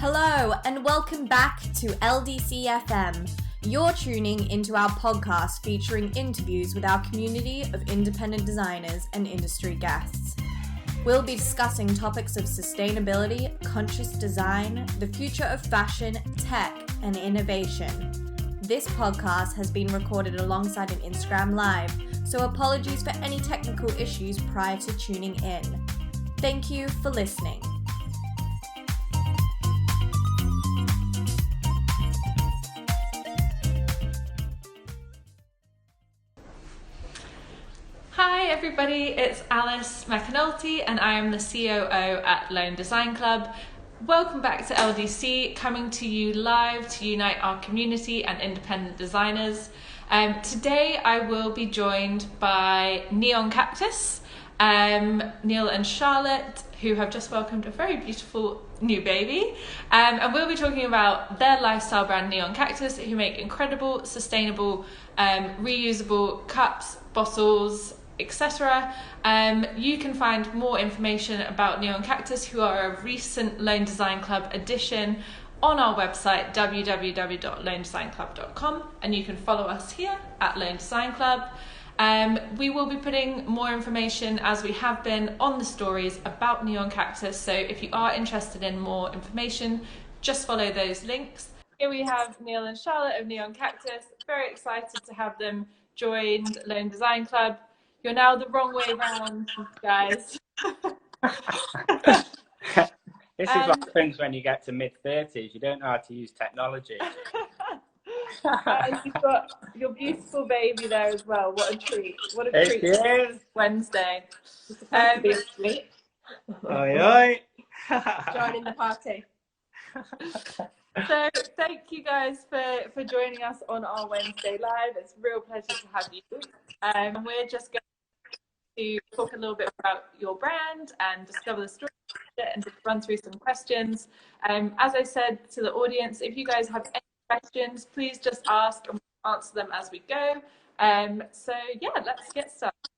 Hello and welcome back to LDC FM. You're tuning into our podcast featuring interviews with our community of independent designers and industry guests. We'll be discussing topics of sustainability, conscious design, the future of fashion, tech, and innovation. This podcast has been recorded alongside an Instagram Live, so apologies for any technical issues prior to tuning in. Thank you for listening. Hi everybody, it's Alice McAnulty and I am the COO at Lone Design Club. Welcome back to LDC, coming to you live to unite our community and independent designers. Today I will be joined by Neon Cactus, Neil and Charlotte, who have just welcomed a very beautiful new baby, and we'll be talking about their lifestyle brand Neon Cactus, who make incredible, sustainable, reusable cups, bottles, etc. You can find more information about Neon Cactus, who are a recent Lone Design Club addition, on our website www.lonedesignClub.com, and you can follow us here at Lone Design Club. We will be putting more information, as we have been, on the stories about Neon Cactus, so if you are interested in more information, just follow those links. Here we have Neil and Charlotte of Neon Cactus. Very excited to have them join Lone Design Club. You're now the wrong way round, guys. This is what happens when you get to mid-30s. You don't know how to use technology. And you've got your beautiful baby there as well. What a treat. What a treat. It is. Wednesday. To be asleep. Oi, oi. Joining the party. So thank you guys for joining us on our Wednesday live. It's a real pleasure to have you. We're just going to talk a little bit about your brand and discover the story and just run through some questions. As I said to the audience, if you guys have any questions, please just ask and we'll answer them as we go. So yeah, let's get started.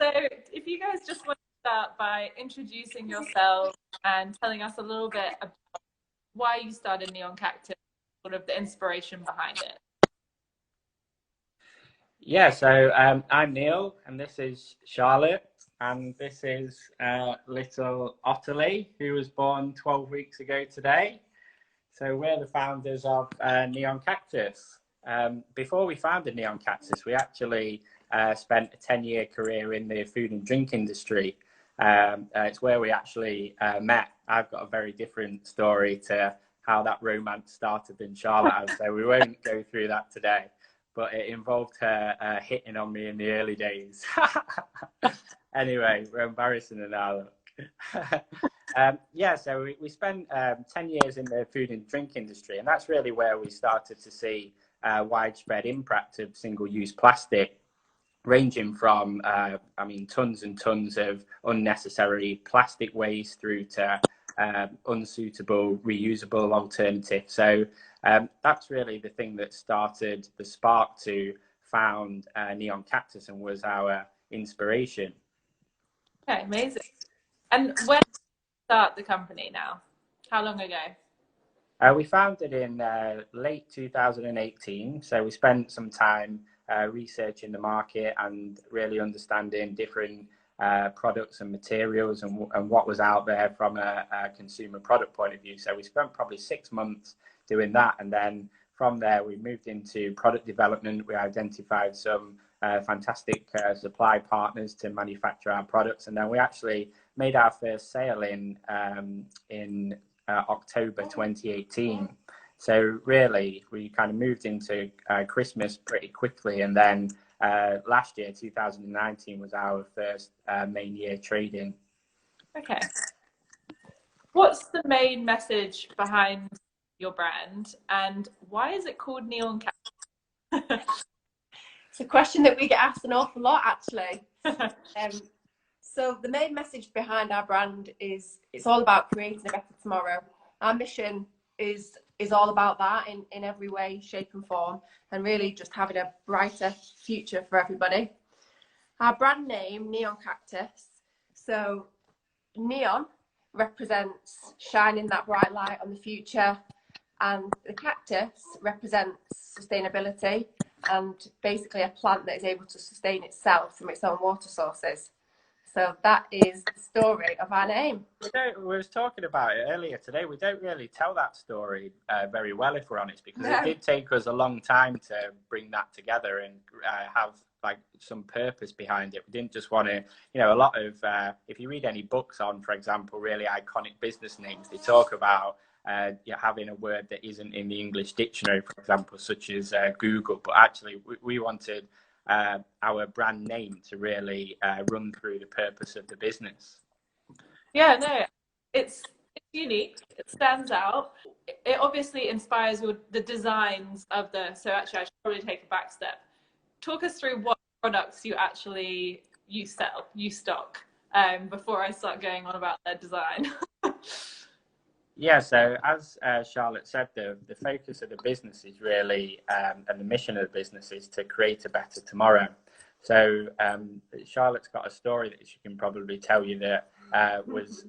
So if you guys just want to start by introducing yourselves and telling us a little bit about why you started Neon Cactus, sort of the inspiration behind it. Yeah, so I'm Neil, and this is Charlotte, and this is little Ottilie, who was born 12 weeks ago today. So we're the founders of Neon Cactus. Before we founded Neon Cactus, we actually spent a 10-year career in the food and drink industry. It's where we actually met. I've got a very different story to how that romance started than Charlotte has, so we won't go through that today. But it involved her hitting on me in the early days. Anyway, we're embarrassing her now. Yeah, so we spent 10 years in the food and drink industry, and that's really where we started to see widespread impact of single-use plastic, ranging from, tons and tons of unnecessary plastic waste through to unsuitable, reusable alternatives. So that's really the thing that started the spark to found Neon Cactus and was our inspiration. Okay, amazing. And when did you start the company now? How long ago? We founded in late 2018, so we spent some time researching the market and really understanding different products and materials and what was out there from a consumer product point of view. So we spent probably 6 months doing that, and then from there we moved into product development. We identified some fantastic supply partners to manufacture our products, and then we actually made our first sale in October 2018. So really we kind of moved into Christmas pretty quickly, and then last year 2019 was our first main year trading. Okay, what's the main message behind your brand, and why is it called Neon Cactus? It's a question that we get asked an awful lot, actually. So the main message behind our brand is it's all about creating a better tomorrow. Our mission is all about that in every way, shape and form, and really just having a brighter future for everybody. Our brand name, Neon Cactus. So neon represents shining that bright light on the future, and the cactus represents sustainability and basically a plant that is able to sustain itself from its own water sources. So that is the story of our name. We was talking about it earlier today. We don't really tell that story very well, if we're honest, because it did take us a long time to bring that together and have like some purpose behind it. We didn't just want to, a lot of, if you read any books on, for example, really iconic business names, they talk about having a word that isn't in the English dictionary, for example, such as Google. But actually, we wanted our brand name to really run through the purpose of the business. Yeah, no, it's unique. It stands out. It obviously inspires the designs of so actually I should probably take a back step. Talk us through what products you sell, you stock, before I start going on about their design. Yeah, so as Charlotte said, the focus of the business is really, and the mission of the business is to create a better tomorrow. So Charlotte's got a story that she can probably tell you that was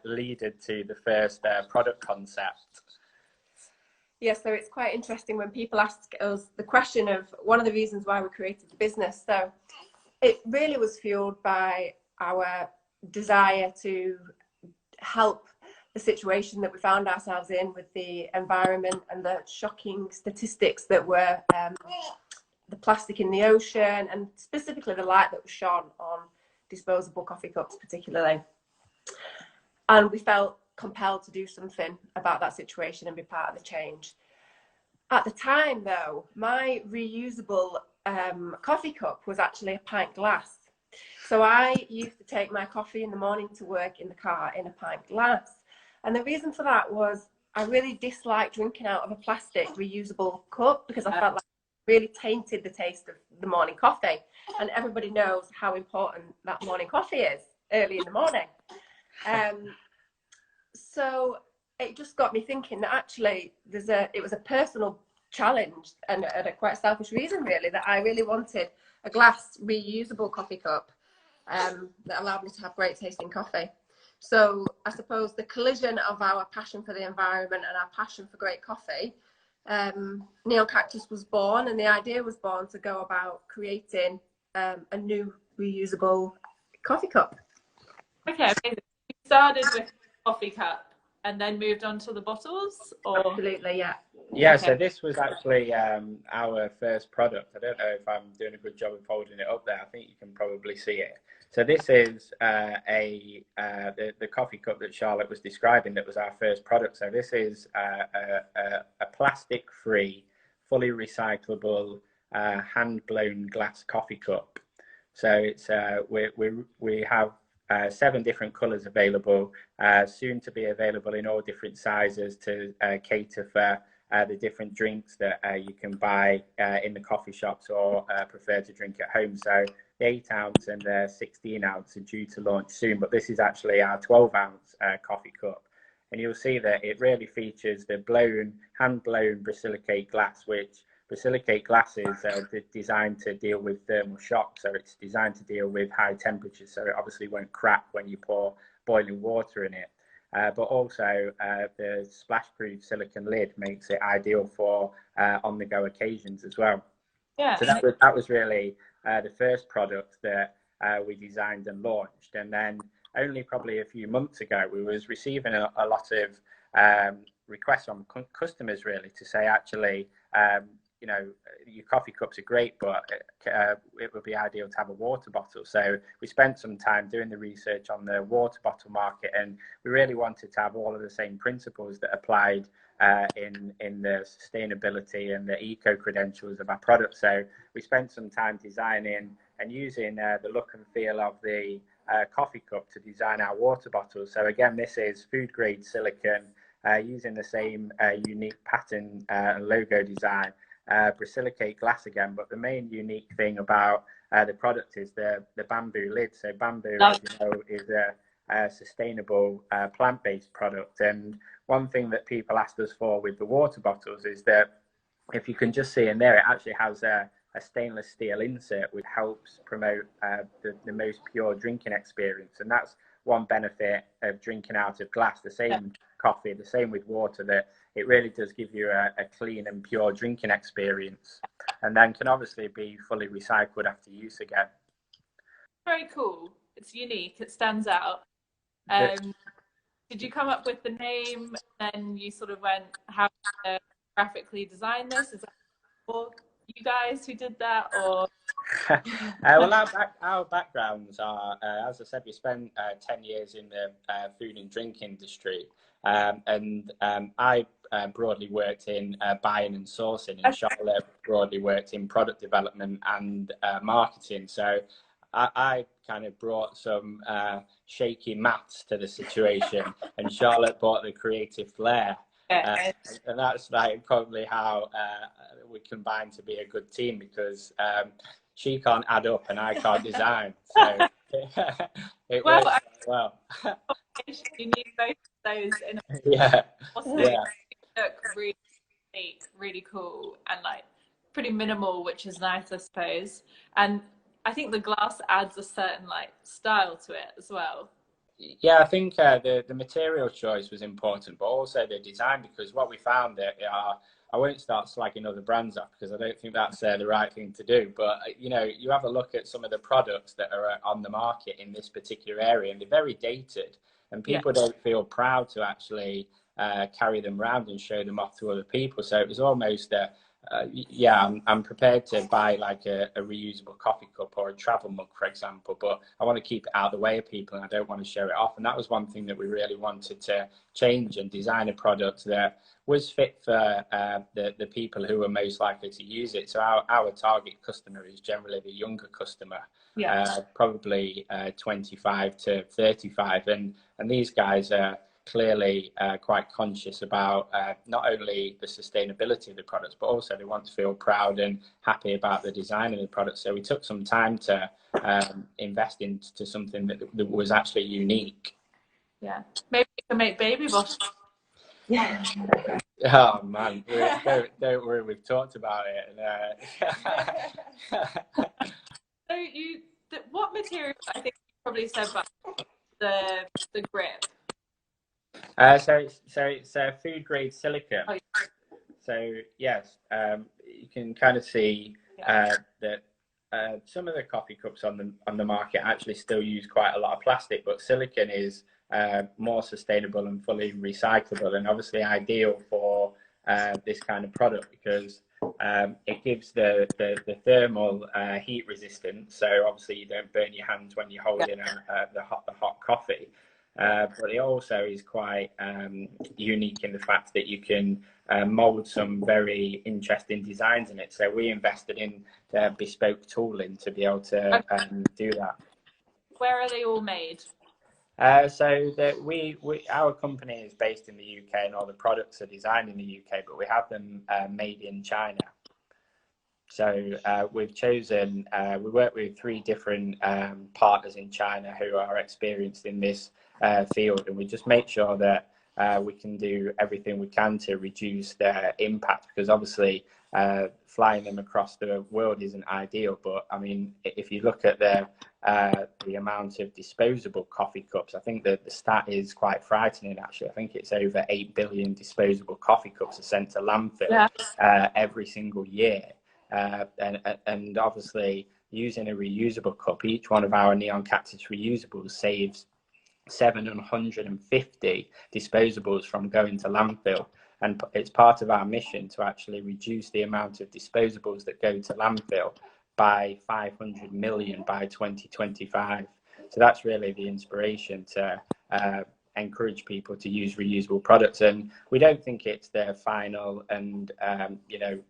leaded to the first product concept. Yeah, so it's quite interesting when people ask us the question of one of the reasons why we created the business. So it really was fueled by our desire to help the situation that we found ourselves in with the environment and the shocking statistics that were the plastic in the ocean, and specifically the light that was shone on disposable coffee cups particularly. And we felt compelled to do something about that situation and be part of the change. At the time though, my reusable coffee cup was actually a pint glass. So I used to take my coffee in the morning to work in the car in a pint glass. And the reason for that was I really disliked drinking out of a plastic reusable cup because I felt like it really tainted the taste of the morning coffee. And everybody knows how important that morning coffee is early in the morning. So it just got me thinking that actually it was a personal challenge and a quite selfish reason really, that I really wanted a glass reusable coffee cup that allowed me to have great tasting coffee. So I suppose the collision of our passion for the environment and our passion for great coffee, Neil Cactus was born, and the idea was born to go about creating a new reusable coffee cup. Okay, amazing. You started with a coffee cup and then moved on to the bottles? Or? Absolutely, yeah. Yeah, Okay. so this was actually our first product. I don't know if I'm doing a good job of holding it up there. I think you can probably see it. So this is the coffee cup that Charlotte was describing that was our first product. So this is a plastic-free, fully recyclable, hand-blown glass coffee cup. So it's we have 7 different colours available, soon to be available in all different sizes to cater for the different drinks that you can buy in the coffee shops or prefer to drink at home. So the 8-ounce and the 16-ounce are due to launch soon, but this is actually our 12-ounce coffee cup. And you'll see that it really features the hand-blown Brasilicate glass, which Brasilicate glass is designed to deal with thermal shock. So it's designed to deal with high temperatures, so it obviously won't crack when you pour boiling water in it. But also the splash-proof silicone lid makes it ideal for on-the-go occasions as well. Yeah. So that was really the first product that we designed and launched. And then only probably a few months ago, we was receiving a lot of requests from customers really to say, actually, your coffee cups are great, but it would be ideal to have a water bottle. So we spent some time doing the research on the water bottle market, and we really wanted to have all of the same principles that applied in the sustainability and the eco credentials of our product. So we spent some time designing and using the look and feel of the coffee cup to design our water bottle. So again, this is food grade silicone, using the same unique pattern and logo design. Brasilicate glass again, but the main unique thing about the product is the bamboo lid. So bamboo, as you know, is a sustainable plant-based product. And one thing that people asked us for with the water bottles is that, if you can just see in there, it actually has a stainless steel insert, which helps promote the most pure drinking experience. And that's one benefit of drinking out of glass. The same coffee, the same with water, that it really does give you a clean and pure drinking experience, and then can obviously be fully recycled after use again. Very cool. It's unique. It stands out. Did you come up with the name and you sort of went, how to graphically design this? Is that for you guys who did that, or? Well, our backgrounds are, as I said, we spent 10 years in the food and drink industry, and I broadly worked in buying and sourcing, and Charlotte broadly worked in product development and marketing. So I kind of brought some shaky maths to the situation, and Charlotte brought the creative flair. And that's like probably how we combine to be a good team, because she can't add up and I can't design. So it works well. You need both of those in a yeah. look really neat, really cool, and like pretty minimal, which is nice, I suppose. And I think the glass adds a certain like style to it as well. Yeah, I think the material choice was important, but also the design, because what we found that I won't start slagging other brands off, because I don't think that's the right thing to do. But you know, you have a look at some of the products that are on the market in this particular area, and they're very dated, and people don't feel proud to actually carry them around and show them off to other people. So it was almost I'm prepared to buy like a reusable coffee cup or a travel mug, for example, but I want to keep it out of the way of people, and I don't want to show it off. And that was one thing that we really wanted to change, and design a product that was fit for the people who were most likely to use it. So our target customer is generally the younger customer, probably 25 to 35, and these guys are clearly quite conscious about not only the sustainability of the products, but also they want to feel proud and happy about the design of the product. So we took some time to invest into something that was actually unique. Yeah, maybe you can make baby bottles. Yeah. Oh man, don't worry, we've talked about it. So what material? I think you probably said about the grip. So it's food grade silicone. Oh, yeah. So yes, you can kind of see that some of the coffee cups on the market actually still use quite a lot of plastic, but silicone is more sustainable and fully recyclable, and obviously ideal for this kind of product, because it gives the thermal heat resistance. So obviously you don't burn your hands when you're holding the hot coffee. But it also is quite unique in the fact that you can mold some very interesting designs in it. So we invested in bespoke tooling to be able to do that. Where are they all made? So that our company is based in the UK, and all the products are designed in the UK, but we have them made in China. So we've chosen, we work with 3 different partners in China who are experienced in this field, and we just make sure that we can do everything we can to reduce their impact, because obviously flying them across the world isn't ideal. But I mean, if you look at the amount of disposable coffee cups, I think that the stat is quite frightening, actually. I think it's over 8 billion disposable coffee cups are sent to landfill every single year. And obviously using a reusable cup, each one of our Neon Cactus reusables saves 750 disposables from going to landfill, and it's part of our mission to actually reduce the amount of disposables that go to landfill by 500 million by 2025. So that's really the inspiration to encourage people to use reusable products. And we don't think it's the final and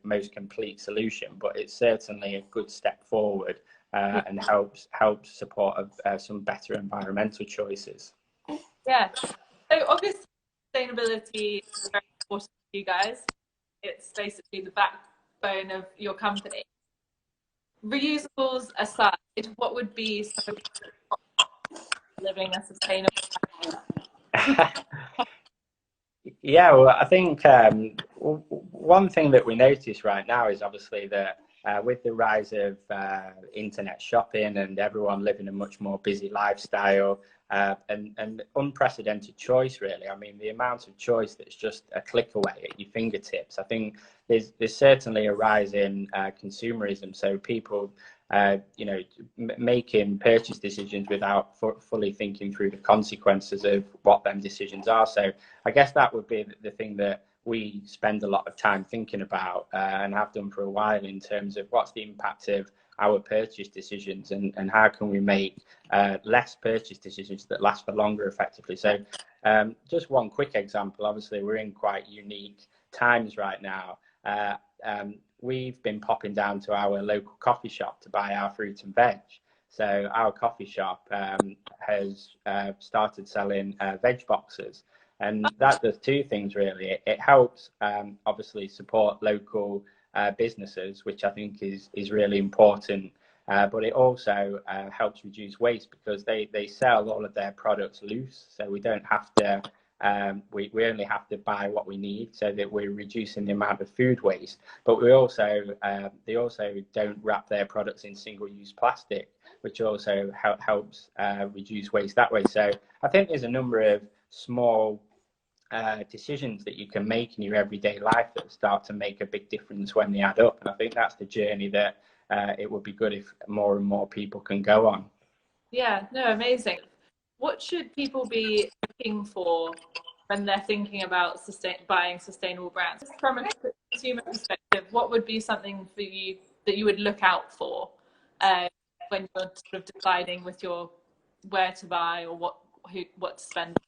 most complete solution, but it's certainly a good step forward and helps support some better environmental choices. Yeah. So obviously sustainability is very important to you guys. It's basically the backbone of your company. Reusables aside, what would be some of living a sustainable life? Yeah, well, I think one thing that we notice right now is obviously that with the rise of internet shopping and everyone living a much more busy lifestyle, and unprecedented choice, really. I mean, the amount of choice that's just a click away at your fingertips. I think there's certainly a rise in consumerism. So people, making purchase decisions without fully thinking through the consequences of what them decisions are. So I guess that would be the thing that we spend a lot of time thinking about and have done for a while, in terms of what's the impact of our purchase decisions, and how can we make less purchase decisions that last for longer effectively. So just one quick example, obviously we're in quite unique times right now. We've been popping down to our local coffee shop to buy our fruit and veg. So our coffee shop has started selling veg boxes. And that does two things, really. It helps, obviously, support local businesses, which I think is really important. But it also helps reduce waste, because they sell all of their products loose. So we don't have to, we only have to buy what we need, so that we're reducing the amount of food waste. But we also, they also don't wrap their products in single-use plastic, which also helps reduce waste that way. So I think there's a number of small decisions that you can make in your everyday life that start to make a big difference when they add up. And I think that's the journey that it would be good if more and more people can go on. Yeah, no, amazing. What should people be looking for when they're thinking about buying sustainable brands? From a consumer perspective, what would be something for you that you would look out for when you're sort of deciding with your where to buy or what to spend?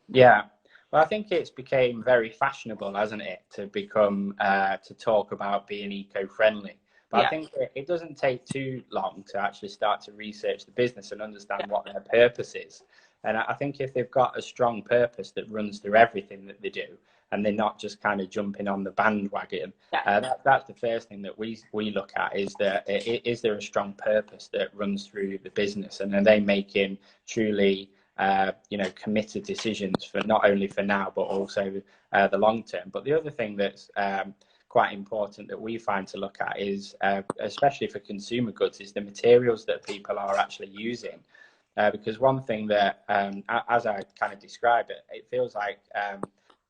Yeah. Well, I think it's became very fashionable, hasn't it, to become to talk about being eco-friendly. But yeah. I think it doesn't take too long to actually start to research the business and understand what their purpose is. And I think if they've got a strong purpose that runs through everything that they do, and they're not just kind of jumping on the bandwagon, that's the first thing that we look at, is is there a strong purpose that runs through the business, and are they making truly committed decisions for not only for now but also the long term. But the other thing that's quite important that we find to look at is, especially for consumer goods, is the materials that people are actually using. Because one thing that, as I kind of describe it, it feels like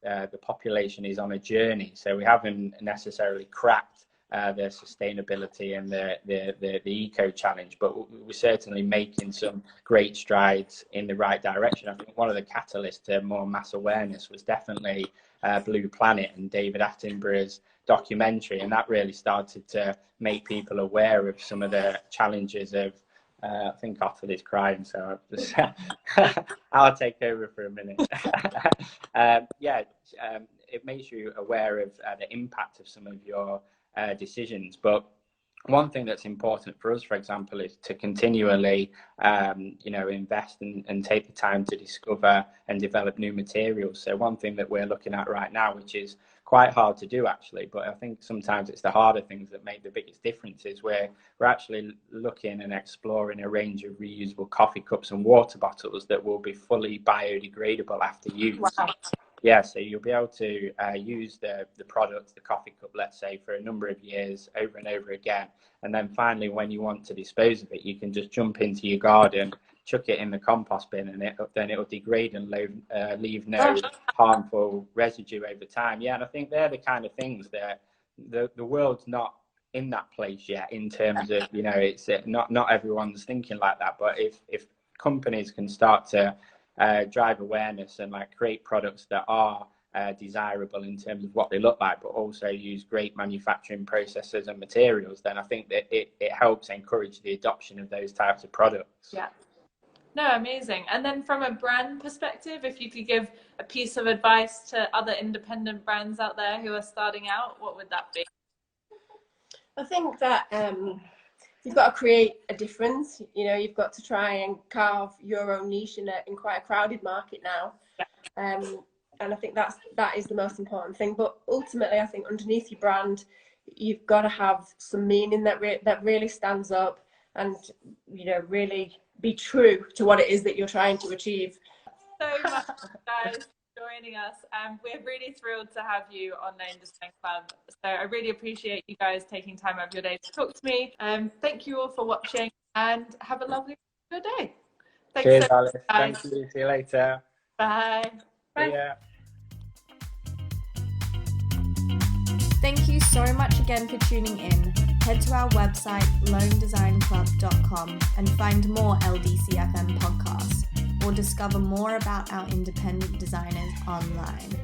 the population is on a journey. So we haven't necessarily cracked the sustainability and the eco challenge, but we're certainly making some great strides in the right direction. I think one of the catalysts to more mass awareness was definitely Blue Planet and David Attenborough's documentary, and that really started to make people aware of some of the challenges of I think Otterly's crying, so I'll take over for a minute. It makes you aware of the impact of some of your decisions. But one thing that's important for us, for example, is to continually invest and take the time to discover and develop new materials. So one thing that we're looking at right now, which is quite hard to do actually, but I think sometimes it's the harder things that make the biggest difference, is where we're actually looking and exploring a range of reusable coffee cups and water bottles that will be fully biodegradable after use. Wow. Yeah, so you'll be able to use the product, the coffee cup, let's say, for a number of years over and over again. And then finally, when you want to dispose of it, you can just jump into your garden, chuck it in the compost bin, and then it'll degrade and leave no harmful residue over time. Yeah, and I think they're the kind of things that the world's not in that place yet, in terms of, it's not everyone's thinking like that. But if companies can start to drive awareness and create products that are desirable in terms of what they look like, but also use great manufacturing processes and materials, then I think that it helps encourage the adoption of those types of products. Yeah. No, amazing. And then from a brand perspective, if you could give a piece of advice to other independent brands out there who are starting out, what would that be? I think that you've got to create a difference. You've got to try and carve your own niche in quite a crowded market now. Yeah. And I think that is the most important thing. But ultimately, I think underneath your brand, you've got to have some meaning that really stands up, and really be true to what it is that you're trying to achieve. So much, guys, for joining us. We're really thrilled to have you on Lone Design Club. So I really appreciate you guys taking time out of your day to talk to me. Thank you all for watching, and have a lovely day. Thanks Cheers, so Alice. much, guys. Thank you. See you later. Bye. See ya. Thank you so much again for tuning in. Head to our website, loandesignclub.com, and find more LDCFM podcasts, or discover more about our independent designers online.